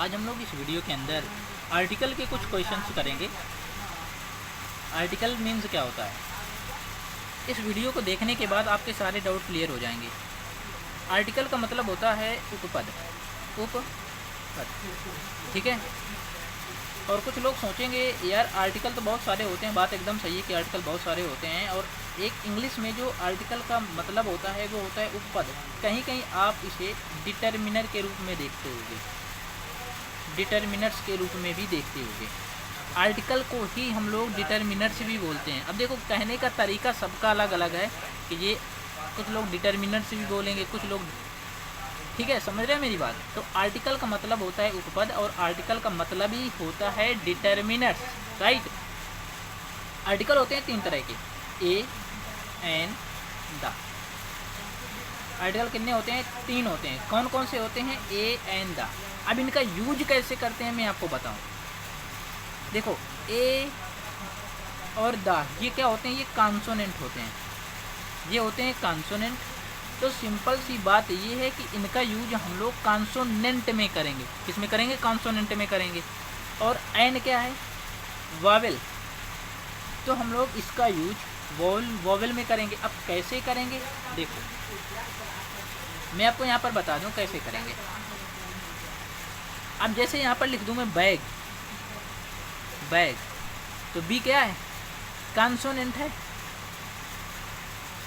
आज हम लोग इस वीडियो के अंदर आर्टिकल के कुछ क्वेश्चंस करेंगे। आर्टिकल मीन्स क्या होता है, इस वीडियो को देखने के बाद आपके सारे डाउट क्लियर हो जाएंगे। आर्टिकल का मतलब होता है उपपद, ठीक है। और कुछ लोग सोचेंगे यार आर्टिकल तो बहुत सारे होते हैं, बात एकदम सही है कि आर्टिकल बहुत सारे होते हैं। और एक इंग्लिश में जो आर्टिकल का मतलब होता है वो होता है उपपद। कहीं कहीं आप इसे डिटर्मिनर के रूप में देखते होंगे, डिटर्मिनर्स के रूप में भी देखते होंगे। आर्टिकल को ही हम लोग डिटर्मिनर्स भी बोलते हैं। अब देखो कहने का तरीका सबका अलग अलग है कि ये कुछ लोग डिटर्मिनर्स भी बोलेंगे, कुछ लोग, ठीक है, समझ रहे हैं मेरी बात। तो आर्टिकल का मतलब होता है उपपद और आर्टिकल का मतलब ही होता है डिटर्मिनर्स, राइट। आर्टिकल होते हैं तीन तरह के, ए, एन, द। आर्टिकल कितने होते हैं? तीन होते हैं। कौन कौन से होते हैं? ए, एन, द। अब इनका यूज कैसे करते हैं मैं आपको बताऊं। देखो ए और द ये क्या होते हैं? ये कॉन्सोनेंट होते हैं, ये होते हैं कॉन्सोनेंट। तो सिंपल सी बात ये है कि इनका यूज हम लोग कॉन्सोनेंट में करेंगे। किस में करेंगे? कॉन्सोनेंट में करेंगे। और एन क्या है? वॉवेल। तो हम लोग इसका यूज वॉवेल में करेंगे। अब कैसे करेंगे देखो, मैं आपको यहाँ पर बता दूँ कैसे करेंगे। अब जैसे यहाँ पर लिख दूँ मैं बैग, बैग, तो बी क्या है? कॉन्सोनेंट है,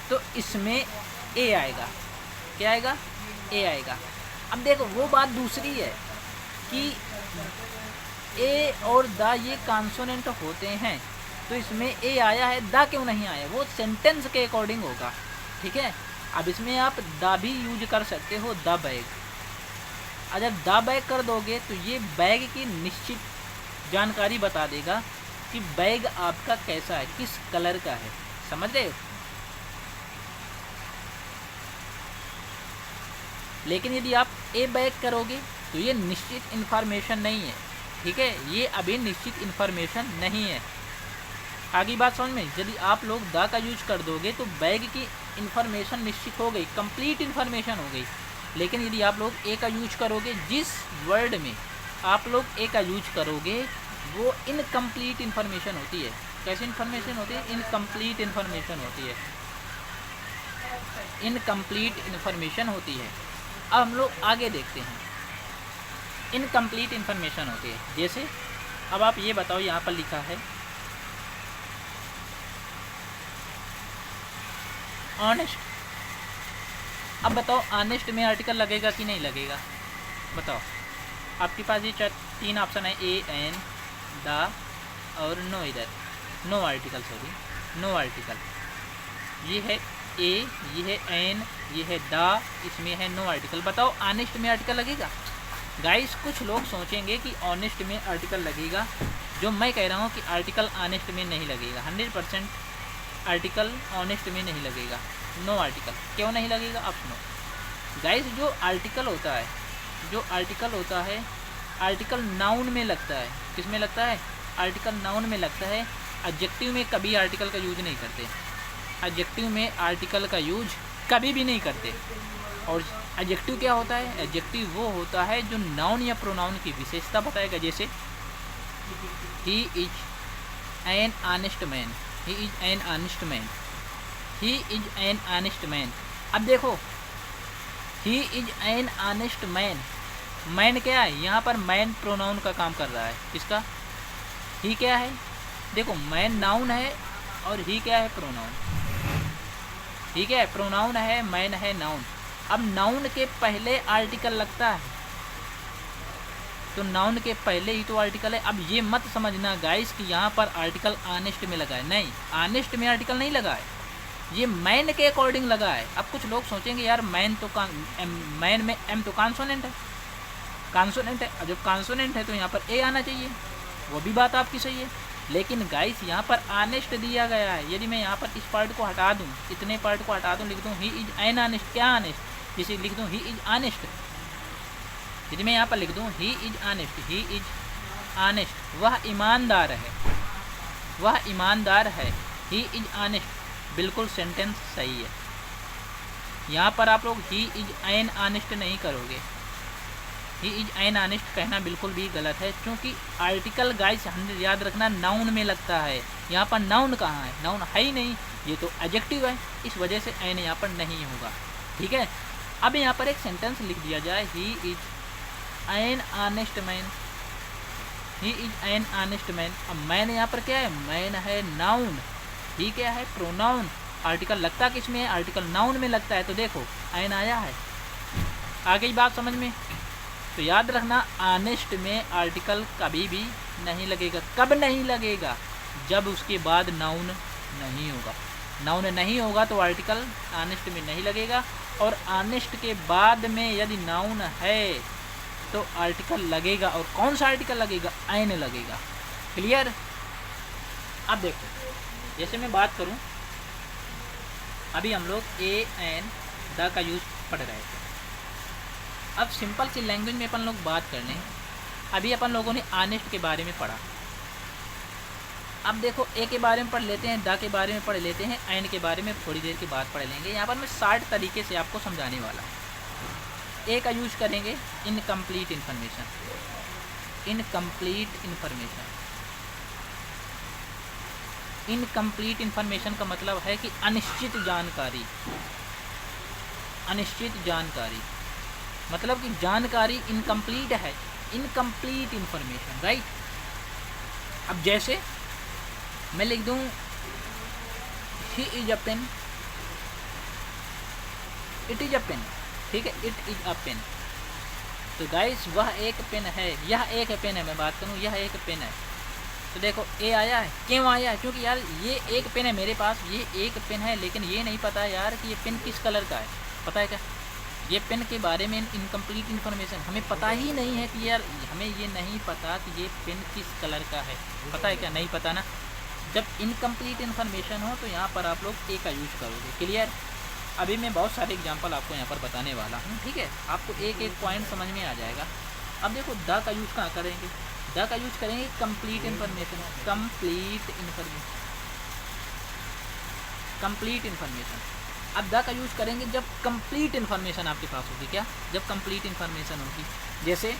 तो इसमें ए आएगा। क्या आएगा? ए आएगा। अब देखो वो बात दूसरी है कि ए और द ये कॉन्सोनेंट होते हैं, तो इसमें ए आया है, द क्यों नहीं आया? वो सेंटेंस के अकॉर्डिंग होगा, ठीक है। अब इसमें आप द भी यूज कर सकते हो, द बैग। अगर द बैग कर दोगे तो ये बैग की निश्चित जानकारी बता देगा कि बैग आपका कैसा है, किस कलर का है, समझ रहे हो। लेकिन यदि आप ए बैग करोगे तो ये निश्चित इन्फॉर्मेशन नहीं है, ठीक है, ये अभी निश्चित इन्फॉर्मेशन नहीं है। आगे बात समझ में। यदि आप लोग द का यूज कर दोगे तो बैग की इन्फॉर्मेशन निश्चित हो गई, कंप्लीट इन्फॉर्मेशन हो गई। लेकिन यदि आप लोग ए का यूज करोगे, जिस वर्ड में आप लोग ए का यूज करोगे वो इनकम्प्लीट इन्फॉर्मेशन होती है। कैसी इन्फॉर्मेशन होती है? इनकम्प्लीट इन्फॉर्मेशन होती है, इनकम्प्लीट इन्फॉर्मेशन होती है। अब हम लोग आगे देखते हैं। इनकम्प्लीट इन्फॉर्मेशन होती है जैसे, अब आप ये बताओ, यहाँ पर लिखा है ऑनेस्ट। अब बताओ ऑनेस्ट में आर्टिकल लगेगा कि नहीं लगेगा? बताओ। आपके पास ये तीन ऑप्शन है, ए, एन, द और नो। इधर no article, sorry no article. ये है ए, ये है एन, ये है द, इसमें है नो आर्टिकल। बताओ ऑनेस्ट में आर्टिकल लगेगा? गाइस कुछ लोग सोचेंगे कि ऑनेस्ट में आर्टिकल लगेगा, जो मैं कह रहा हूँ कि आर्टिकल ऑनेस्ट में नहीं लगेगा। 100% आर्टिकल ऑनेस्ट में नहीं लगेगा, नो आर्टिकल। क्यों नहीं लगेगा आप सुनो। गाइस जो आर्टिकल होता है, जो आर्टिकल होता है, आर्टिकल नाउन में लगता है। किस में लगता है? आर्टिकल नाउन में लगता है। एडजेक्टिव में कभी आर्टिकल का यूज नहीं करते, एडजेक्टिव में आर्टिकल का यूज कभी भी नहीं करते। और एडजेक्टिव क्या होता है? एडजेक्टिव वो होता है जो नाउन या प्रोनाउन की विशेषता बताएगा। जैसे he is an honest man, he is an honest man, he is an honest man. अब देखो he is an honest man, man क्या है? यहाँ पर मैन प्रोनाउन का काम कर रहा है। किसका? ही क्या है? देखो मैन नाउन है और ही क्या है? प्रोनाउन। ठीक है, प्रोनाउन है, मैन है नाउन। अब नाउन के पहले आर्टिकल लगता है, तो नाउन के पहले ही तो आर्टिकल है। अब ये मत समझना गाइस कि यहाँ पर आर्टिकल ऑनेस्ट में लगा है, नहीं, ऑनेस्ट में आर्टिकल नहीं लगा है, ये मैन के अकॉर्डिंग लगा है। अब कुछ लोग सोचेंगे यार मैन तो मैन में एम तो कॉन्सोनेंट है, कॉन्सोनेंट है, जब कॉन्सोनेंट है तो यहाँ पर ए आना चाहिए, वो भी बात आपकी सही है। लेकिन गाइस यहाँ पर ऑनेस्ट दिया गया है। यदि मैं यहाँ पर इस पार्ट को हटा दूँ, इतने पार्ट को हटा दूँ, लिख दूँ ही इज एन ऑनेस्ट, क्या ऑनेस्ट? जैसे लिख दूँ ही इज ऑनेस्ट, यदि मैं यहाँ पर लिख दूँ he is honest, he is honest, वह ईमानदार है, वह ईमानदार है, ही इज ऑनेस्ट, बिल्कुल सेंटेंस सही है। यहाँ पर आप लोग ही इज एन ऑनेस्ट नहीं करोगे, ही इज एन ऑनेस्ट कहना बिल्कुल भी गलत है, क्योंकि आर्टिकल गाइस हमें याद रखना नाउन में लगता है। यहाँ पर नाउन कहाँ है, नाउन है ही नहीं, ये तो एडजेक्टिव है, इस वजह से एन यहाँ पर नहीं होगा। ठीक है, अब यहाँ पर एक सेंटेंस लिख दिया जाए, he is an honest man, he is an honest man. अब मैन यहाँ पर क्या है, मैन है नाउन, ही क्या है प्रोनाउन। आर्टिकल लगता किस में है, आर्टिकल नाउन में लगता है, तो देखो एन आया है। आ गई बात समझ में? तो याद रखना ऑनेस्ट में आर्टिकल कभी भी नहीं लगेगा। कब नहीं लगेगा, जब उसके बाद नाउन नहीं होगा। नाउन नहीं होगा तो आर्टिकल ऑनेस्ट में नहीं लगेगा, और ऑनेस्ट के बाद में यदि नाउन है तो आर्टिकल लगेगा। और कौन सा आर्टिकल लगेगा, एन लगेगा। क्लियर? अब देखो, जैसे मैं बात करूं, अभी हम लोग ए एन द का यूज पढ़ रहे थे। अब सिंपल सी लैंग्वेज में अपन लोग बात कर लें। अभी अपन लोगों ने ऑनेस्ट के बारे में पढ़ा। अब देखो ए के बारे में पढ़ लेते हैं, द के बारे में पढ़ लेते हैं, एन के बारे में थोड़ी देर के बाद पढ़ लेंगे। यहाँ पर मैं 60 तरीके से आपको समझाने वाला हूँ। ए का यूज करेंगे incomplete information. Incomplete information, incomplete information का मतलब है कि अनिश्चित जानकारी। अनिश्चित जानकारी मतलब कि जानकारी इनकम्प्लीट है, इनकम्प्लीट इन्फॉर्मेशन, राइट। अब जैसे मैं लिख दूं he is a pen, it is a pen, ठीक है, इट इज अ पेन। तो गाइस वह एक पेन है, यह एक पेन है। मैं बात करूं यह एक पेन है, तो देखो ए आया है। क्यों आया है, क्योंकि यार ये एक पेन है मेरे पास, ये एक पेन है, लेकिन ये नहीं पता यार कि ये पेन किस कलर का है। पता है क्या, ये पेन के बारे में इनकम्प्लीट इन्फॉर्मेशन, हमें पता ही नहीं है कि यार हमें ये नहीं पता कि ये पेन किस कलर का है। पता है क्या, नहीं पता ना। जब इनकम्प्लीट इन्फॉर्मेशन हो तो यहाँ पर आप लोग ए का यूज करोगे। क्लियर? अभी मैं बहुत सारे एग्जांपल आपको यहाँ पर बताने वाला हूँ, ठीक है, आपको एक एक पॉइंट समझ में आ जाएगा। अब देखो द का यूज कहाँ करेंगे, द का यूज करेंगे complete information. Complete information, complete information. अब द का यूज करेंगे जब कंप्लीट इन्फॉर्मेशन आपके पास होगी। क्या, जब कंप्लीट इन्फॉर्मेशन होगी। जैसे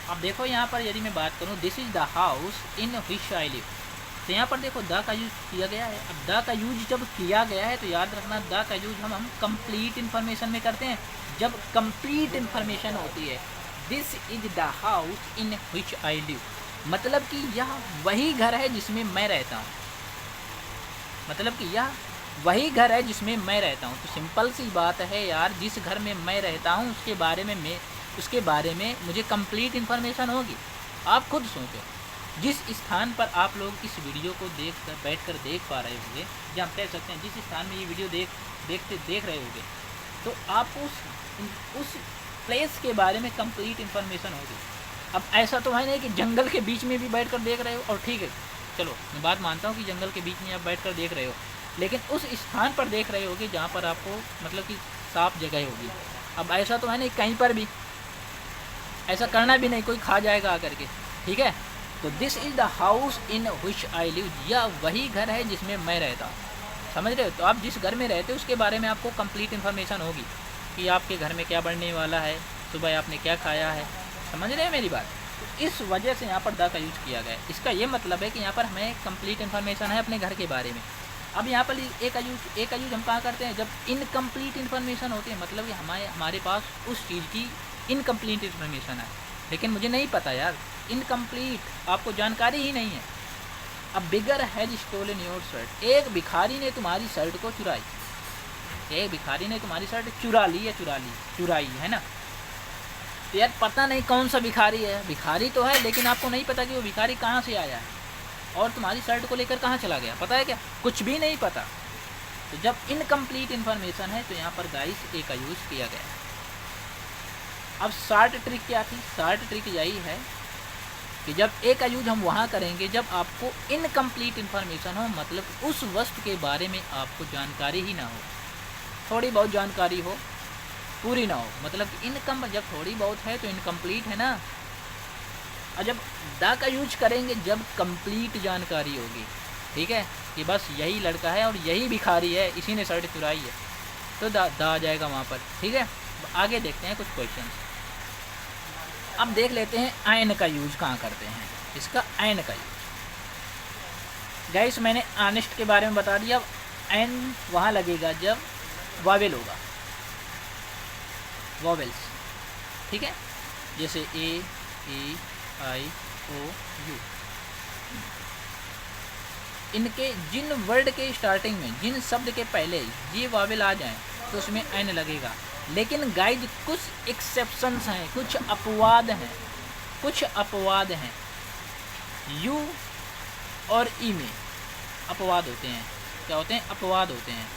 अब देखो यहाँ पर यदि मैं बात करूँ, this is the house in which I live, तो यहाँ पर देखो द का यूज किया गया है। अब द का यूज जब किया गया है तो याद रखना द का यूज हम कंप्लीट इन्फॉर्मेशन में करते हैं। जब कंप्लीट इन्फॉर्मेशन होती है, this is the house in which I live, मतलब कि यह वही घर है जिसमें मैं रहता हूँ। मतलब कि यह वही घर है जिसमें मैं रहता हूँ। तो सिंपल सी बात है यार, जिस घर में मैं रहता हूँ उसके बारे में मुझे कंप्लीट इन्फॉर्मेशन होगी। आप खुद सोचो, जिस स्थान पर आप लोग इस वीडियो को बैठकर देख पा रहे होंगे, या हम कह सकते हैं जिस स्थान में ये वीडियो देख रहे होंगे, तो आपको उस प्लेस के बारे में कंप्लीट इन्फॉर्मेशन होगी। अब ऐसा तो है नहीं कि जंगल के बीच में भी बैठकर देख रहे हो, और ठीक है चलो मैं बात मानता हूँ कि जंगल के बीच में आप बैठकर देख रहे हो, लेकिन उस स्थान पर देख रहे होगे जहाँ पर आपको मतलब कि साफ जगह होगी। अब ऐसा तो है नहीं कहीं पर भी, ऐसा करना भी नहीं, कोई खा जाएगा आकर के, ठीक है। तो this is the house in which I live, यह वही घर है जिसमें मैं रहता हूँ। समझ रहे हो? तो आप जिस घर में रहते हो उसके बारे में आपको कंप्लीट इन्फॉर्मेशन होगी कि आपके घर में क्या बनने वाला है, सुबह आपने क्या खाया है। समझ रहे हैं मेरी बात? तो इस वजह से यहाँ पर द का यूज किया गया है। इसका ये मतलब है कि यहाँ पर हमें कंप्लीट इन्फॉर्मेशन है अपने घर के बारे में। अब यहाँ पर ए का यूज हम कहाँ करते हैं, जब इनकम्प्लीट इन्फॉर्मेशन होती है, मतलब कि हमारे पास उस चीज़ की इनकम्प्लीट इन्फॉर्मेशन है, लेकिन मुझे नहीं पता यार, इनकम्प्लीट, आपको जानकारी ही नहीं है। अब बिगर हैज स्टोलन योर शर्ट, एक भिखारी ने तुम्हारी शर्ट को चुराई। एक भिखारी ने तुम्हारी शर्ट चुराई है ना। तो यार पता नहीं कौन सा भिखारी है, भिखारी तो है लेकिन आपको नहीं पता कि वो भिखारी कहाँ से आया है और तुम्हारी शर्ट को लेकर कहाँ चला गया। पता है क्या, कुछ भी नहीं पता। तो जब इनकम्प्लीट इन्फॉर्मेशन है तो यहाँ पर गाइस ए का यूज़ किया गया है। अब शॉर्ट ट्रिक क्या थी, शॉर्ट ट्रिक यही है कि जब ए का यूज हम वहाँ करेंगे जब आपको इनकम्प्लीट इन्फॉर्मेशन हो, मतलब उस वस्तु के बारे में आपको जानकारी ही ना हो, थोड़ी बहुत जानकारी हो, पूरी ना हो, मतलब जब थोड़ी बहुत है तो इनकम्प्लीट है ना। और जब द का यूज करेंगे जब कंप्लीट जानकारी होगी, ठीक है, कि बस यही लड़का है और यही भिखारी है, इसी ने शर्ट चुराई है। तो दा आ जाएगा वहाँ पर। ठीक है, आगे देखते हैं कुछ क्वेश्चन। अब देख लेते हैं आयन का यूज कहाँ करते हैं, इसका आयन का यूज। गाइस मैंने ऑनेस्ट के बारे में बता दिया। अब एन वहाँ लगेगा जब वावेल होगा, वॉवेल्स। ठीक है, जैसे ए, ई, आई, ओ, यू। इनके जिन वर्ड के स्टार्टिंग में, जिन शब्द के पहले ये वावेल आ जाएं तो उसमें एन लगेगा। लेकिन गाइज कुछ एक्सेप्शंस हैं, कुछ अपवाद हैं, कुछ अपवाद हैं। यू और ई में अपवाद होते हैं। क्या होते हैं? अपवाद होते हैं।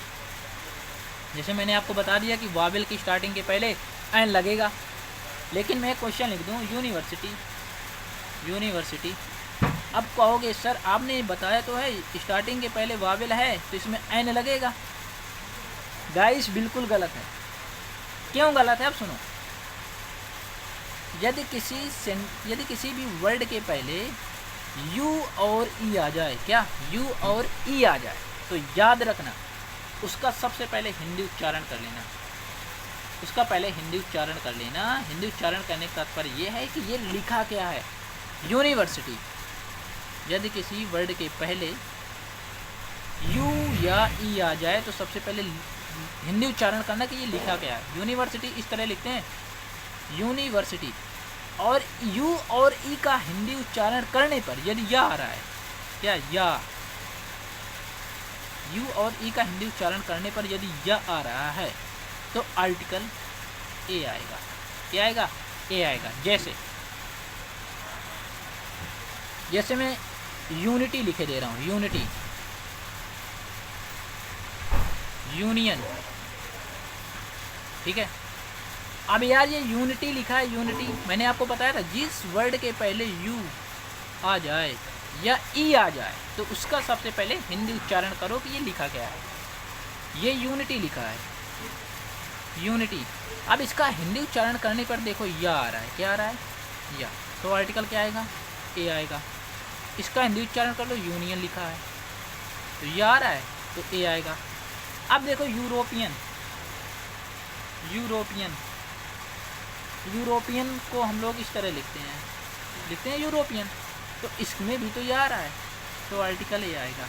जैसे मैंने आपको बता दिया कि वावेल की स्टार्टिंग के पहले एन लगेगा। लेकिन मैं क्वेश्चन लिख दूँ यूनिवर्सिटी, यूनिवर्सिटी। अब कहोगे सर आपने बताया तो है स्टार्टिंग के पहले वावेल है तो इसमें एन लगेगा। गाइस बिल्कुल गलत है। क्यों गलत है? अब सुनो। यदि किसी भी वर्ड के पहले यू और ई आ जाए, क्या यू और ई आ जाए, तो याद रखना उसका सबसे पहले हिंदी उच्चारण कर लेना। उसका पहले हिंदी उच्चारण कर लेना। हिंदी उच्चारण करने का तात्पर्य ये है कि ये लिखा क्या है। यूनिवर्सिटी, यदि किसी वर्ड के पहले यू या ई आ जाए तो सबसे पहले हिंदी उच्चारण करना कि ये लिखा क्या है। यूनिवर्सिटी इस तरह लिखते हैं, यूनिवर्सिटी। और यू और ई का हिंदी उच्चारण करने पर यदि या आ रहा है, क्या या, यू और ई का हिंदी उच्चारण करने पर यदि या आ रहा है तो आर्टिकल ए आएगा। क्या आएगा? ए आएगा। जैसे मैं यूनिटी लिखे दे रहा हूँ, यूनिटी, यूनियन। ठीक है, अब यार ये यूनिटी लिखा है, यूनिटी। मैंने आपको बताया था जिस वर्ड के पहले यू आ जाए या ई आ जाए तो उसका सबसे पहले हिंदी उच्चारण करो कि ये लिखा क्या है। ये यूनिटी लिखा है, यूनिटी। अब इसका हिंदी उच्चारण करने पर देखो या आ रहा है। क्या आ रहा है? या। तो आर्टिकल क्या आएगा? ए आएगा। इसका हिंदी उच्चारण कर लो, यूनियन लिखा है तो या आ रहा है तो ए आएगा। अब देखो यूरोपियन, यूरोपियन, यूरोपियन को हम लोग इस तरह लिखते हैं यूरोपियन, तो इसमें भी तो ये आ रहा है तो आर्टिकल ए आएगा।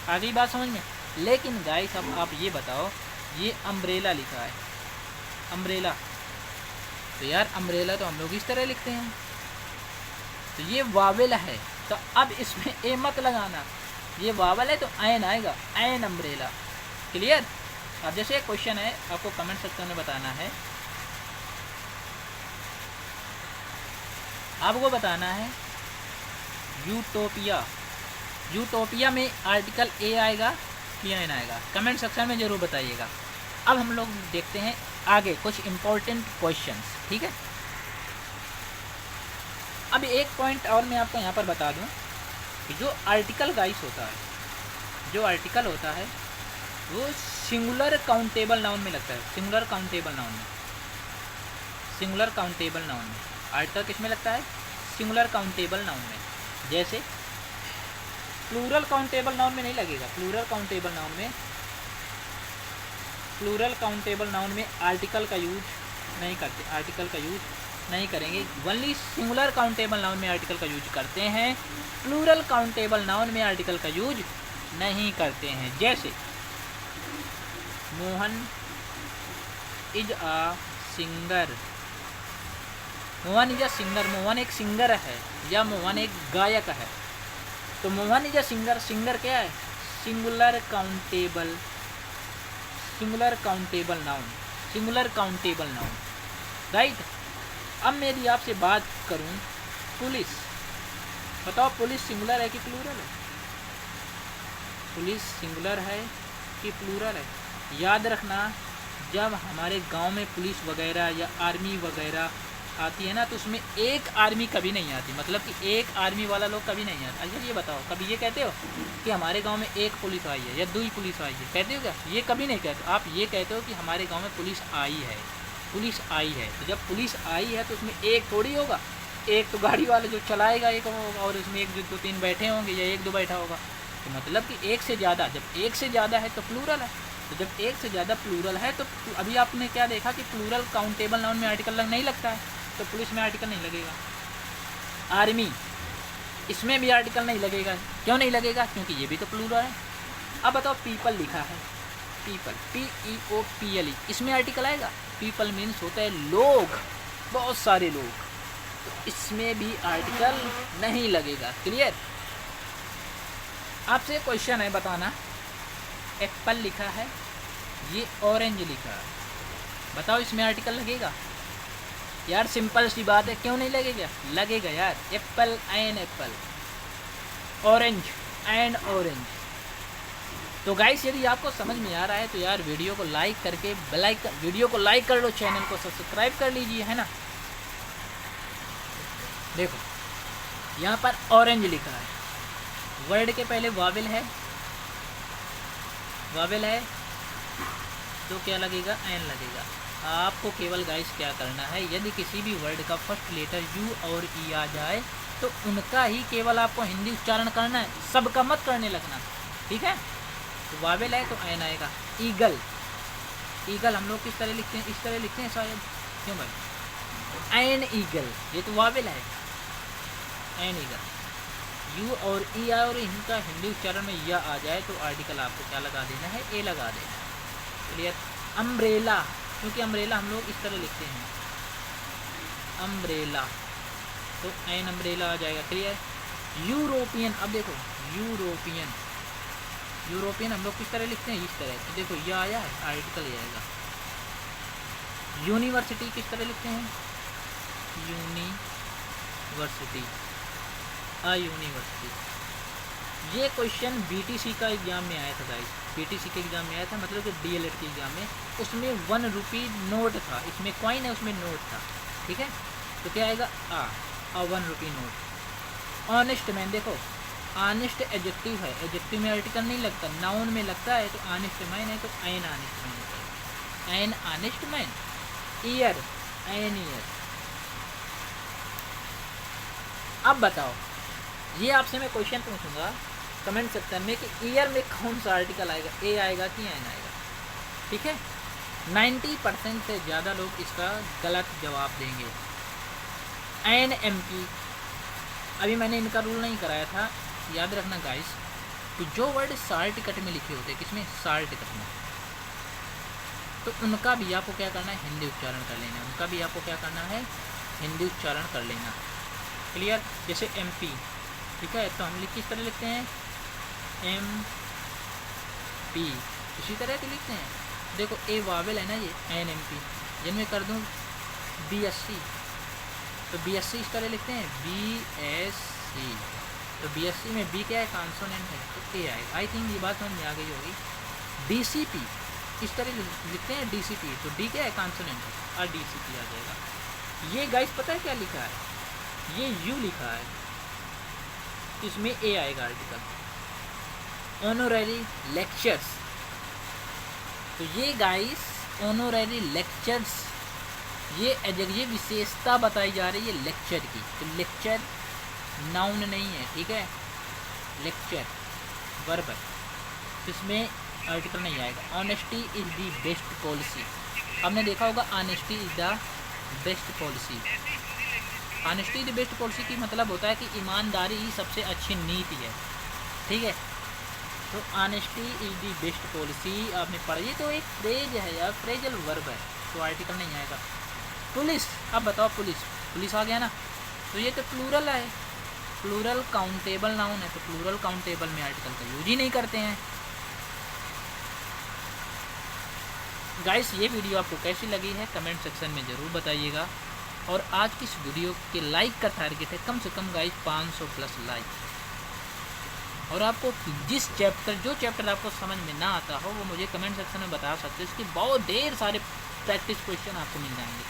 आ गई बात समझ में? लेकिन गाइस अब आप ये बताओ, ये अम्ब्रेला लिखा है, अम्ब्रेला, तो यार अम्ब्रेला तो हम लोग इस तरह लिखते हैं, तो ये वावेल है तो अब इसमें ए मत लगाना। ये वावेल है तो एन आएगा, एन अम्ब्रेला। क्लियर? अब जैसे एक क्वेश्चन है, आपको कमेंट सेक्शन में बताना है, आपको बताना है यूटोपिया, यूटोपिया में आर्टिकल ए आएगा कि एन आएगा? कमेंट सेक्शन में ज़रूर बताइएगा। अब हम लोग देखते हैं आगे कुछ इम्पोर्टेंट क्वेश्चंस। ठीक है, अब एक पॉइंट और मैं आपको यहाँ पर बता दूँ कि जो आर्टिकल गाइस होता है, जो आर्टिकल होता है वो सिंगुलर काउंटेबल नाउन में लगता है, सिंगुलर काउंटेबल नाउन में, सिंगुलर काउंटेबल नाउन में। आर्टिकल किस में लगता है? सिंगुलर काउंटेबल नाउन में। जैसे प्लूरल काउंटेबल नाउन में नहीं लगेगा। प्लूरल काउंटेबल नाउन में, प्लूरल काउंटेबल नाउन में आर्टिकल का यूज नहीं करते, आर्टिकल का यूज नहीं करेंगे। ओनली सिंगुलर काउंटेबल नाउन में आर्टिकल का यूज करते हैं, प्लूरल काउंटेबल नाउन में आर्टिकल का यूज नहीं करते हैं। जैसे Mohan is a singer, Mohan is a singer, Mohan एक सिंगर है या मोहन एक गायक है, तो Mohan is a singer, singer क्या है? Singular countable, singular countable noun, singular countable noun, right. अब मैं यदि आपसे बात करूं पुलिस, बताओ पुलिस सिंगुलर है कि प्लूरल है? पुलिस सिंगुलर है कि प्लूरल है? याद रखना, जब हमारे गांव में पुलिस वगैरह या आर्मी वगैरह आती है ना तो उसमें एक आर्मी कभी नहीं आती, मतलब कि एक आर्मी वाला लोग कभी नहीं आता। अच्छा ये बताओ, कभी ये कहते हो कि हमारे गांव में एक पुलिस आई है या 2 पुलिस आई है? कहते हो क्या? ये कभी नहीं कहते। आप ये कहते हो कि हमारे गांव में पुलिस आई है, पुलिस आई है। तो जब पुलिस आई है तो उसमें एक थोड़ी होगा, एक तो गाड़ी वाला जो चलाएगा एक होगा और उसमें 1 2 3 बैठे होंगे या 1 2 बैठा होगा। तो मतलब कि एक से ज़्यादा, जब एक से ज़्यादा है तो प्लूरल है। तो जब एक से ज़्यादा प्लूरल है तो अभी आपने क्या देखा कि प्लूरल काउंटेबल नाउन में आर्टिकल नहीं लगता है, तो पुलिस में आर्टिकल नहीं लगेगा। आर्मी, इसमें भी आर्टिकल नहीं लगेगा। क्यों नहीं लगेगा? क्योंकि ये भी तो प्लूरल है। अब बताओ, पीपल लिखा है, पीपल PEOPLE, इसमें आर्टिकल आएगा? पीपल मीन्स होता है लोग, बहुत सारे लोग, तो इसमें भी आर्टिकल नहीं लगेगा। क्लियर? आपसे क्वेश्चन है, बताना। एप्पल लिखा है, ये ऑरेंज लिखा है, बताओ इसमें आर्टिकल लगेगा? यार सिंपल सी बात है, क्यों नहीं लगेगा? लगेगा यार। Apple and Apple, orange and orange. तो गाइस यदि आपको समझ में आ रहा है तो यार वीडियो को लाइक करके वीडियो को लाइक कर लो, चैनल को सब्सक्राइब कर लीजिए, है ना। देखो यहाँ पर ऑरेंज लिखा है, वर्ड के पहले वावेल है, वावेल है तो क्या लगेगा? एन लगेगा। आपको केवल गाइस क्या करना है, यदि किसी भी वर्ड का फर्स्ट लेटर यू और ई आ जाए तो उनका ही केवल आपको हिंदी उच्चारण करना है, सबका मत करने लगना, ठीक है। तो वावेल है तो एन आएगा। ईगल, ईगल हम लोग किस तरह लिखते हैं? इस तरह लिखते हैं शायद, क्यों भाई? एन ईगल, ये तो वावेल है, एन ईगल। यू और ई और इनका हिंदी उच्चारण में यह आ जाए तो आर्टिकल आपको क्या लगा देना है? ए लगा देना है। क्लियर? अम्ब्रेला, क्योंकि अम्ब्रेला हम लोग इस तरह लिखते हैं, अम्ब्रेला, तो एन अम्ब्रेला आ जाएगा। क्लियर? यूरोपियन, अब देखो यूरोपियन, यूरोपियन हम लोग किस तरह लिखते हैं? इस तरह। तो देखो यह आया है, आर्टिकल ये आएगा। यूनिवर्सिटी किस तरह लिखते हैं? University, university. ये क्वेश्चन BTC का एग्जाम में आया था गाइस, BTC के एग्जाम में आया था, मतलब कि DLED के एग्जाम में। उसमें 1 रुपी नोट था, इसमें कॉइन है, उसमें नोट था, ठीक है। तो क्या आएगा? 1 रुपी नोट। ऑनेस्ट मैन, देखो ऑनेस्ट एडजेक्टिव है, एडजेक्टिव में आर्टिकल नहीं लगता, नाउन में लगता है। तो ऑनेस्ट मैन है तो एन ऑनेस्ट मैन होता है, an honest man. Ear, an ear. अब बताओ, ये आपसे मैं क्वेश्चन पूछूंगा कमेंट सेक्शन में कि ईयर में कौन सा आर्टिकल आएगा, ए आएगा कि एन आएगा, ठीक है। 90% से ज़्यादा लोग इसका गलत जवाब देंगे। NMP, अभी मैंने इनका रूल नहीं कराया था, याद रखना गाइस, कि जो वर्ड शार्ट कट में लिखे होते हैं, किसमें? शार्ट कट में, तो उनका भी आपको क्या करना है? हिंदी उच्चारण कर लेना है, उनका भी आपको क्या करना है? हिंदी उच्चारण कर लेना। क्लियर? जैसे MP, ठीक है, तो हम किस तरह लिखते हैं? MP, इसी तरह के लिखते हैं। देखो ए वावेल है ना, ये NMP, जिनमें कर दूँ BSc, तो BSc इस तरह लिखते हैं, BSc, तो BSc में B क्या है? कॉन्सोनेंट है, तो ए आएगा। आई थिंक ये बात समझ में आ गई होगी। DCP इस तरह लिखते हैं, DCP, तो D क्या है? कॉन्सोनेंट है, और DCP आ जाएगा। ये गाइस पता है क्या लिखा है? ये U लिखा है, इसमें ए आएगा आर्टिकल। ऑनोररी लेक्चर्स, तो ये गाइस ऑनोररी लेक्चर्स, ये विशेषता बताई जा रही है लेक्चर की, तो लेक्चर नाउन नहीं है, ठीक है, लेक्चर वर्ब है, इसमें आर्टिकल नहीं आएगा। Honesty is the best policy, आपने देखा होगा honesty is the best policy. Honesty the best policy की मतलब होता है कि ईमानदारी ही सबसे अच्छी नीति है, ठीक है। तो honesty is the best policy आपने पढ़ी, तो एक फ्रेज है यार, फ्रेजल वर्ब है, तो आर्टिकल नहीं आएगा। पुलिस, अब बताओ पुलिस, पुलिस आ गया ना, तो ये तो प्लूरल है, प्लूरल काउंटेबल नाउन है, तो प्लूरल काउंटेबल में आर्टिकल का यूज ही नहीं करते हैं। गाइस ये वीडियो आपको कैसी लगी है कमेंट सेक्शन में ज़रूर बताइएगा, और आज की इस वीडियो के लाइक का टारगेट है कम से कम गाइस 500 प्लस लाइक। और आपको जो चैप्टर आपको समझ में ना आता हो वो मुझे कमेंट सेक्शन में बता सकते हो, इसके बहुत ढेर सारे प्रैक्टिस क्वेश्चन आपको मिल जाएंगे।